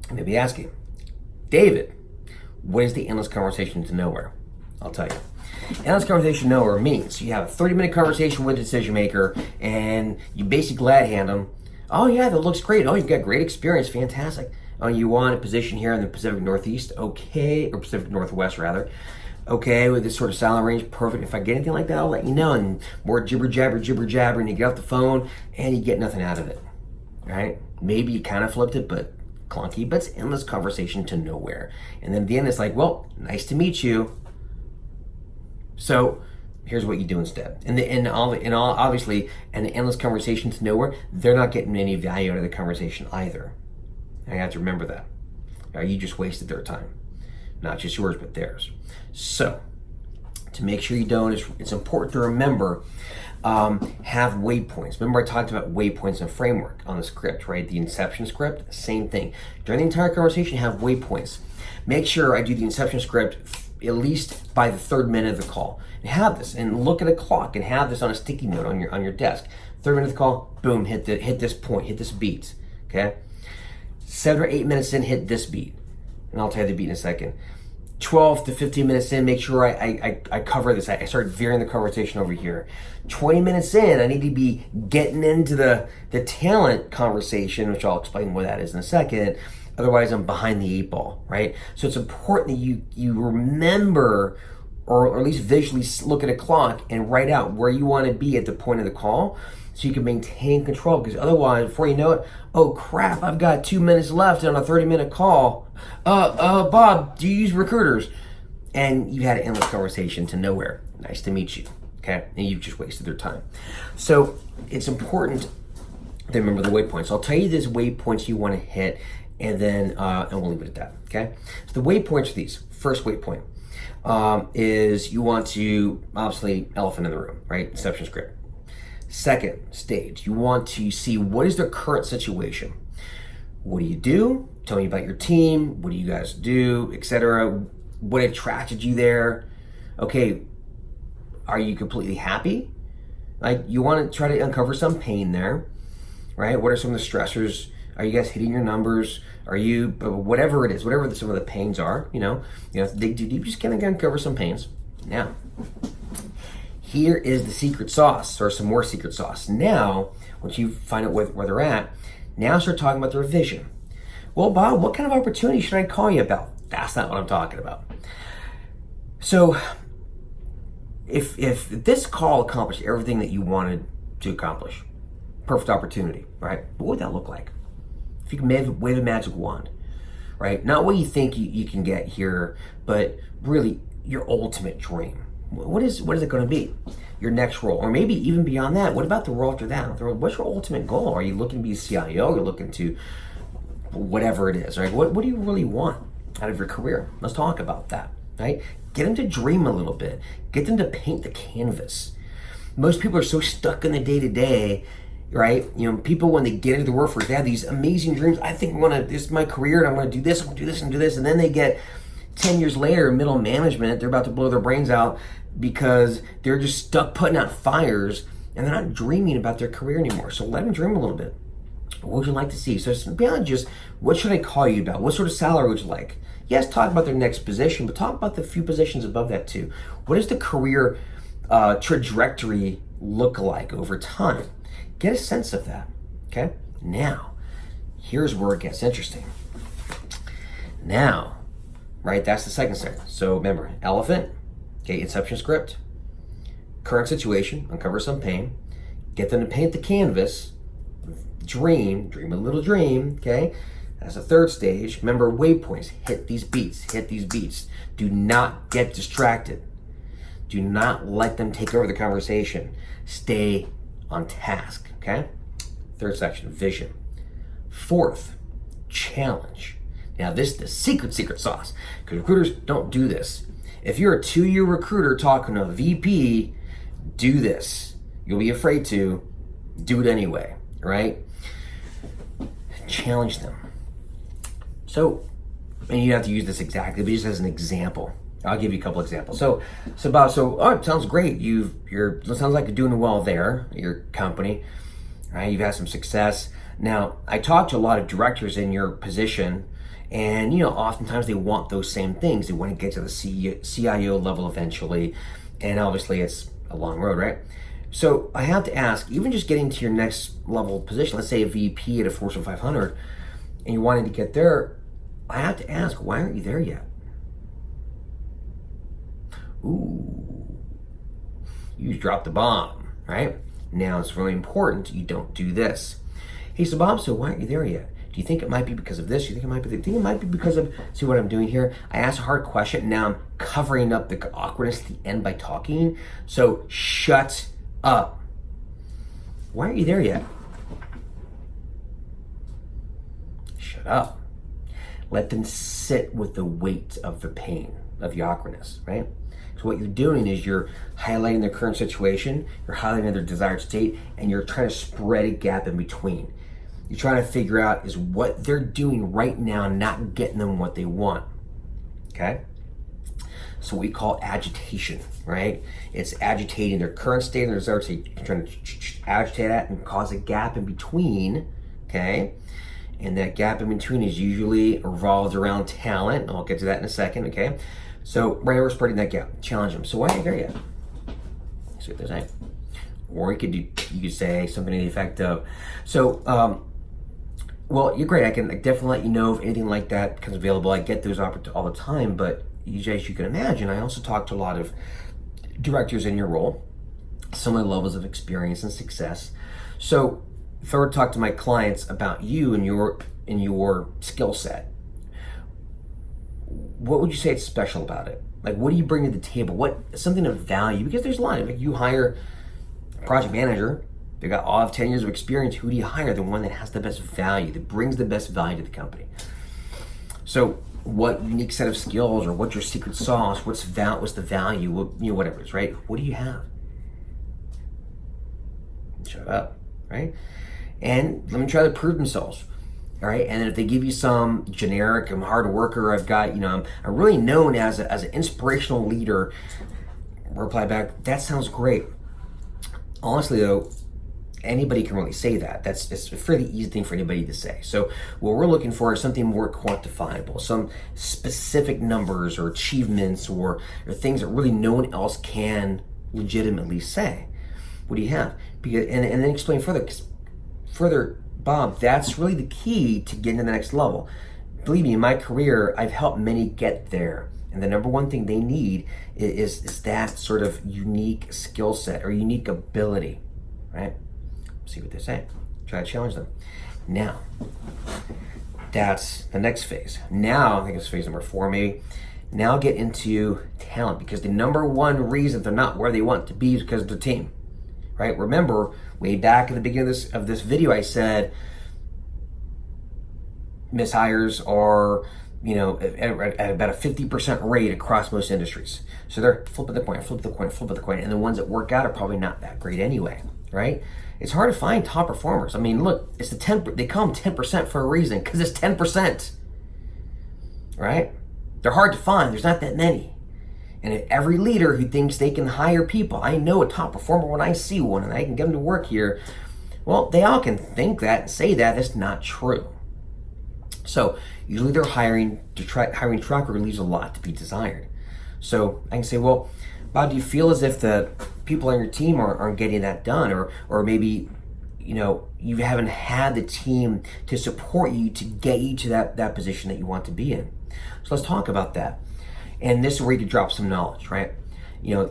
I may be asking, David, what is the endless conversation to nowhere? I'll tell you. Endless conversation to nowhere means you have a 30-minute conversation with a decision maker, and you basically glad hand them, oh yeah, that looks great. Oh, you've got great experience, fantastic. Oh, you want a position here in the Pacific Northeast, okay, or Pacific Northwest rather. okay, with this sort of silent range, perfect. If I get anything like that, I'll let you know. And more jibber jabber, and you get off the phone and you get nothing out of it, right? Maybe you kind of flipped it, but clunky, but it's endless conversation to nowhere. And then at the end, it's like, well, nice to meet you. So here's what you do instead. And obviously, an endless conversation to nowhere, they're not getting any value out of the conversation either. I have to remember that. You just wasted their time. Not just yours, but theirs. So, to make sure you don't, it's important to remember, have waypoints. Remember I talked about waypoints and framework on the script, right? The inception script, same thing. During the entire conversation, have waypoints. Make sure I do the inception script at least by the 3rd minute of the call. And have this, and look at a clock, and have this on a sticky note on your desk. 3rd minute of the call, boom, hit this point, hit this beat, okay? 7 or 8 minutes in, hit this beat. And I'll tell you the beat in a second. 12 to 15 minutes in, make sure I cover this. I start veering the conversation over here. 20 minutes in, I need to be getting into the talent conversation, which I'll explain what that is in a second. Otherwise, I'm behind the 8 ball, right? So it's important that you remember, or at least visually look at a clock and write out where you want to be at the point of the call, so you can maintain control. Because otherwise, before you know it, oh crap, I've got 2 minutes left on a 30-minute call. Bob, do you use recruiters? And you had an endless conversation to nowhere. Nice to meet you, okay? And you've just wasted their time. So it's important to remember the waypoints. I'll tell you these waypoints you want to hit, and then and we'll leave it at that, okay? So the waypoints are these. First waypoint is you want to, obviously, elephant in the room, right? Inception script. Second stage, you want to see what is their current situation. What do you do? Tell me about your team. What do you guys do, etc. What attracted you there? Okay, are you completely happy? Like, you want to try to uncover some pain there, right? What are some of the stressors? Are you guys hitting your numbers? Are you, whatever it is, whatever some of the pains are, you have to dig too deep, just kind of uncover some pains. Now, here is the secret sauce, or some more secret sauce. Now, once you find out where they're at, now start talking about their vision. Well, Bob, what kind of opportunity should I call you about? That's not what I'm talking about. So, if this call accomplished everything that you wanted to accomplish, perfect opportunity, right? What would that look like? If you can wave a magic wand, right? Not what you think you can get here, but really your ultimate dream. What is it going to be? Your next role, or maybe even beyond that. What about the role after that? What's your ultimate goal? Are you looking to be a CIO? You're looking to whatever it is, right? What do you really want out of your career? Let's talk about that, right? Get them to dream a little bit. Get them to paint the canvas. Most people are so stuck in the day-to-day, right? People, when they get into the workforce, they have these amazing dreams. I think this is my career, and I'm going to do this, I'm going to do this, and do this. And then they get 10 years later, middle management, they're about to blow their brains out because they're just stuck putting out fires, and they're not dreaming about their career anymore. So let them dream a little bit. What would you like to see? So it's beyond just, what should I call you about? What sort of salary would you like? Yes, talk about their next position, but talk about the few positions above that too. What does the career trajectory look like over time? Get a sense of that, okay? Now, here's where it gets interesting. Now, right, that's the second segment. So remember, elephant, okay, inception script, current situation, uncover some pain, get them to paint the canvas, dream a little dream, okay? That's the third stage. Remember, waypoints, hit these beats. Do not get distracted. Do not let them take over the conversation. Stay on task, okay? Third section, vision. Fourth, challenge. Now this is the secret sauce, because recruiters don't do this. If you're a 2-year recruiter talking to a VP, do this. You'll be afraid to, do it anyway, right? Challenge them. So, and you don't have to use this exactly, but just as an example. I'll give you a couple examples. So Bob, it sounds great. It sounds like you're doing well there, your company, right? You've had some success. Now, I talked to a lot of directors in your position, and oftentimes they want those same things. They want to get to the CIO level eventually, and obviously it's a long road, right? So I have to ask, even just getting to your next level position, let's say a VP at a Fortune 500, and you're wanting to get there, I have to ask, why aren't you there yet? Ooh, you dropped the bomb, right? Now it's really important you don't do this. Hey, so Bob, so why aren't you there yet? Do you think it might be because of this? Do you think it might be? Do you think it might be because of? See what I'm doing here? I asked a hard question. Now I'm covering up the awkwardness at the end by talking. So shut up. Why aren't you there yet? Shut up. Let them sit with the weight of the pain, of the awkwardness, right? So what you're doing is you're highlighting their current situation, you're highlighting their desired state, and you're trying to spread a gap in between. You're trying to figure out is what they're doing right now not getting them what they want, okay? So we call agitation, right? It's agitating their current state and their desired state. You're trying to agitate that and cause a gap in between, okay? And that gap in between is usually revolved around talent. I'll get to that in a second, okay? So right now we're spreading that gap, challenge them. So why aren't you there yet? See what they're saying. Or you could say something to the effect of, well, you're great. I can definitely let you know if anything like that becomes available. I get those opportunities all the time, but as you can imagine, I also talk to a lot of directors in your role, similar levels of experience and success. So if I were to talk to my clients about you and your skill set, what would you say is special about it? Like, what do you bring to the table? What something of value? Because there's a lot of it. You hire a project manager, they got all of 10 years of experience. Who do you hire? The one that has the best value, that brings the best value to the company. So what unique set of skills, or what's your secret sauce? What's the value? Whatever it is, right? What do you have? Shut up, right? And let them try to prove themselves. All right, and then if they give you some generic, I'm a hard worker, I've got, I'm really known as an inspirational leader, reply back, that sounds great. Honestly though, anybody can really say that. It's a fairly easy thing for anybody to say. So what we're looking for is something more quantifiable, some specific numbers or achievements or things that really no one else can legitimately say. What do you have? Because, and then explain further, Bob, that's really the key to getting to the next level. Believe me, in my career, I've helped many get there. And the number one thing they need is that sort of unique skill set or unique ability, right? See what they say. Try to challenge them. Now, that's the next phase. Now, I think it's phase number 4 maybe. Now get into talent, because the number one reason they're not where they want to be is because of the team. Right? Remember, way back at the beginning of this video, I said mishires are, at about a 50% rate across most industries. So they're flipping the coin, and the ones that work out are probably not that great anyway, right? It's hard to find top performers. I mean, look, it's they call them 10% for a reason, because it's 10%, right? They're hard to find. There's not that many. And if every leader who thinks they can hire people, I know a top performer when I see one and I can get them to work here, well, they all can think that and say that. That's not true. So usually they're hiring track record leaves a lot to be desired. So I can say, well, Bob, do you feel as if the people on your team aren't getting that done? Or maybe, you haven't had the team to support you to get you to that position that you want to be in. So let's talk about that. And this is where you could drop some knowledge, right? You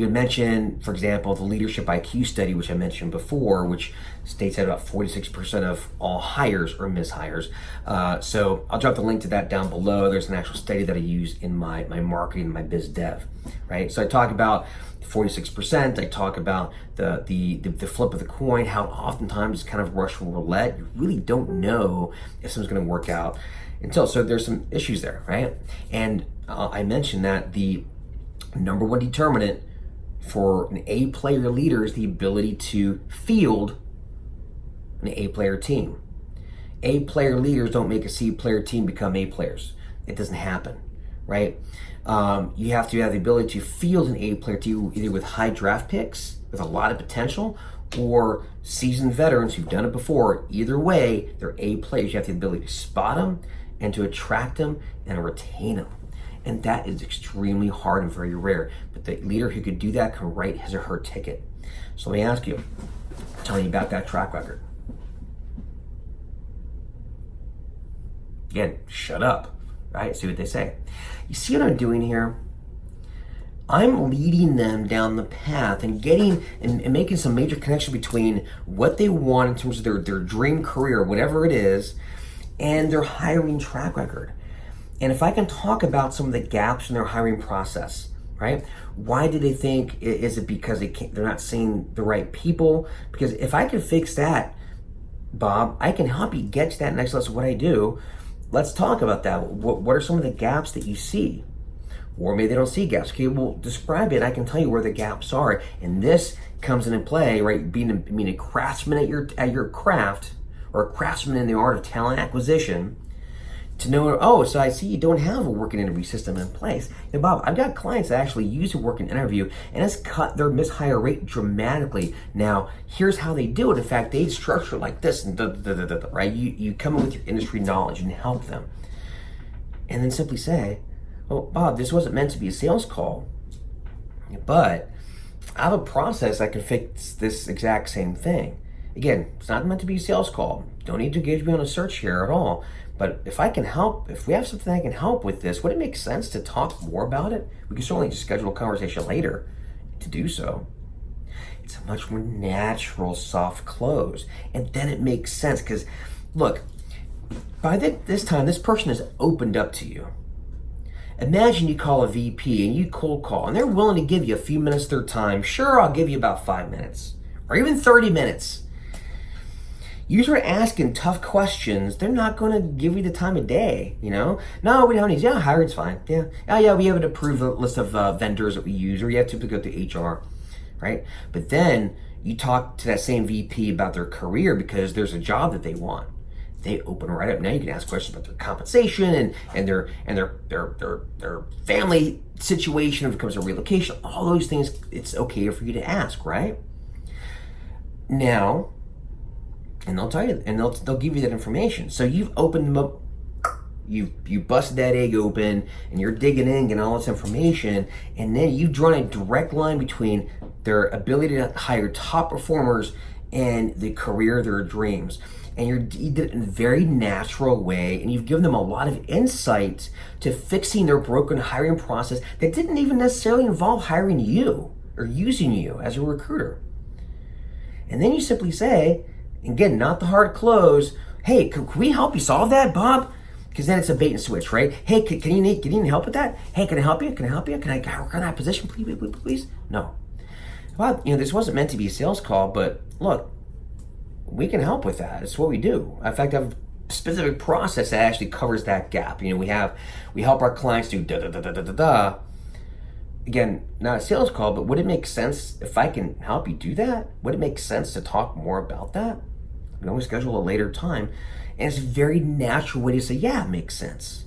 had mentioned, for example, the leadership IQ study, which I mentioned before, which states that about 46% of all hires are mishires. So I'll drop the link to that down below. There's an actual study that I use in my marketing and my biz dev, right? So I talk about 46%. I talk about the flip of the coin, how oftentimes it's kind of Russian roulette. You really don't know if something's going to work out so there's some issues there, right? And I mentioned that the number one determinant for an A-player leader is the ability to field an A-player team. A-player leaders don't make a C-player team become A-players. It doesn't happen, right? You have to have the ability to field an A-player team either with high draft picks, with a lot of potential, or seasoned veterans who've done it before. Either way, they're A-players. You have the ability to spot them and to attract them and retain them. And that is extremely hard and very rare. But the leader who could do that can write his or her ticket. So let me ask you, tell me about that track record. Again, shut up, right? See what they say. You see what I'm doing here? I'm leading them down the path and getting and making some major connection between what they want in terms of their dream career, whatever it is, and their hiring track record. And if I can talk about some of the gaps in their hiring process, right? Why do they think, is it because they're not seeing the right people? Because if I can fix that, Bob, I can help you get to that next level of what I do. Let's talk about that. What are some of the gaps that you see? Or maybe they don't see gaps. Okay, well, describe it. I can tell you where the gaps are. And this comes into play, right? Being a craftsman at your craft, or a craftsman in the art of talent acquisition, to know, oh, so I see you don't have a working interview system in place. And Bob, I've got clients that actually use a working interview and it's cut their mishire rate dramatically. Now, here's how they do it. In fact, they structure it like this, and right? You come in with your industry knowledge and help them. And then simply say, oh, Bob, this wasn't meant to be a sales call, but I have a process that can fix this exact same thing. Again, it's not meant to be a sales call. Don't need to engage me on a search here at all. But if I can help, if we have something that can help with this, would it make sense to talk more about it? We can certainly just schedule a conversation later to do so. It's a much more natural, soft close. And then it makes sense because, look, by this time, this person has opened up to you. Imagine you call a VP and you cold call and they're willing to give you a few minutes of their time. Sure, I'll give you about 5 minutes or even 30 minutes. You start asking tough questions, they're not going to give you the time of day, you know? No, we don't need, yeah, hiring's fine. Yeah. Oh, yeah, we have an approved list of vendors that we use, or you have to go to HR, right? But then you talk to that same VP about their career because there's a job that they want. They open right up. Now you can ask questions about their compensation and their family situation if it comes to relocation. All those things, it's okay for you to ask, right? Now, and they'll tell you, and they'll give you that information. So you've opened them up, you busted that egg open, and you're digging in, getting all this information, and then you've drawn a direct line between their ability to hire top performers and the career of their dreams. And you did it in a very natural way, and you've given them a lot of insight to fixing their broken hiring process that didn't even necessarily involve hiring you or using you as a recruiter. And then you simply say, again, not the hard close, hey, can we help you solve that, Bob? Because then it's a bait and switch, right? Hey, can you need help with that? Hey, can I help you? Can I help you? Can I work on that position, please? No. Well, this wasn't meant to be a sales call, but look, we can help with that. It's what we do. In fact, I have a specific process that actually covers that gap. We help our clients do da-da-da-da-da-da. Again, not a sales call, but would it make sense if I can help you do that? Would it make sense to talk more about that? We can always schedule a later time. And it's a very natural way to say, yeah, it makes sense.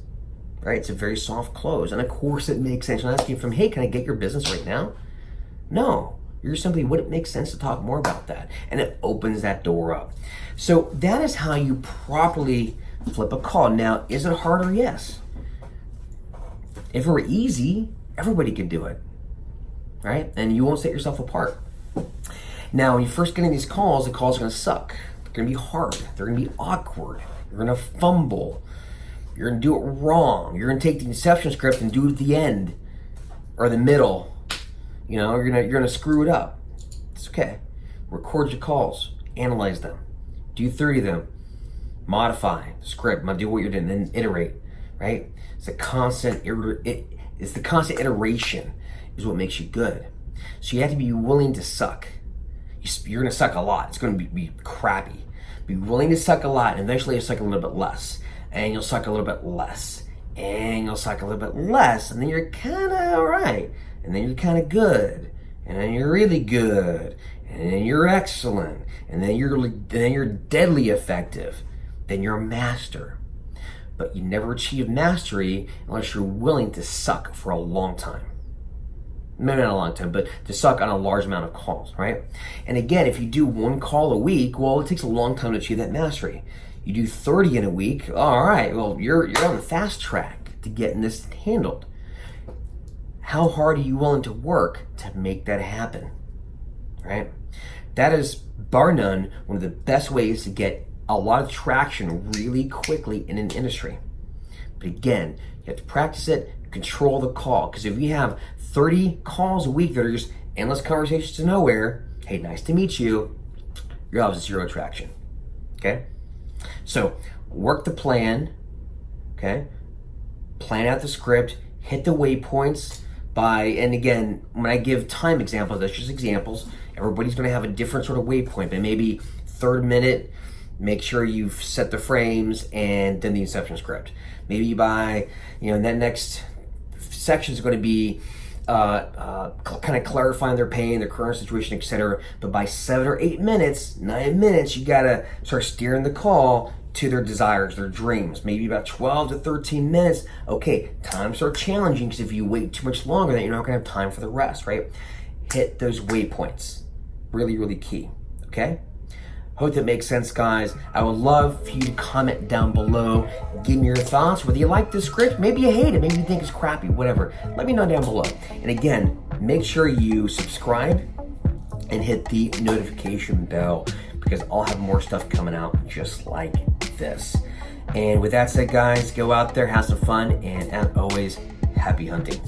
Right? It's a very soft close. And of course it makes sense. You're not asking from, hey, can I get your business right now? No. You're simply, would it make sense to talk more about that? And it opens that door up. So that is how you properly flip a call. Now, is it harder? Yes. If it were easy, everybody could do it, right? And you won't set yourself apart. Now, when you first get in these calls, the calls are going to suck. They're going to be hard. They're going to be awkward. You're going to fumble. You're going to do it wrong. You're going to take the inception script and do it at the end or the middle. You're going to screw it up. It's okay. Record your calls. Analyze them. Do 30 of them. Modify the script. Do what you're doing. Then iterate, right? It's the constant iteration is what makes you good. So you have to be willing to suck. You're going to suck a lot. It's going to be crappy. Be willing to suck a lot, and eventually you'll suck a little bit less. And you'll suck a little bit less. And you'll suck a little bit less. And then you're kind of all right. And then you're kind of good. And then you're really good. And then you're excellent. And then you're deadly effective. Then you're a master. But you never achieve mastery unless you're willing to suck for a long time. Maybe not a long time, but to suck on a large amount of calls, right? And again, if you do one call a week, well, it takes a long time to achieve that mastery. You do 30 in a week, all right, well, you're on the fast track to getting this handled. How hard are you willing to work to make that happen, right? That is, bar none, one of the best ways to get a lot of traction really quickly in an industry. But again, you have to practice it, control the call. Because if you have 30 calls a week that are just endless conversations to nowhere, hey, nice to meet you, you're obviously zero traction. Okay? So work the plan, okay? Plan out the script, hit the waypoints and again, when I give time examples, that's just examples. Everybody's gonna have a different sort of waypoint, but maybe third minute, make sure you've set the frames and then the inception script. Maybe that next section is going to be kind of clarifying their pain, their current situation, etc. But by 7 or 8 minutes, 9 minutes, you gotta start steering the call to their desires, their dreams. Maybe about 12 to 13 minutes. Okay, times are challenging because if you wait too much longer, then you're not gonna have time for the rest, right? Hit those waypoints. Really, really key, okay? Hope that makes sense, guys. I would love for you to comment down below. Give me your thoughts, whether you like this script, maybe you hate it, maybe you think it's crappy, whatever. Let me know down below. And again, make sure you subscribe and hit the notification bell because I'll have more stuff coming out just like this. And with that said, guys, go out there, have some fun, and as always, happy hunting.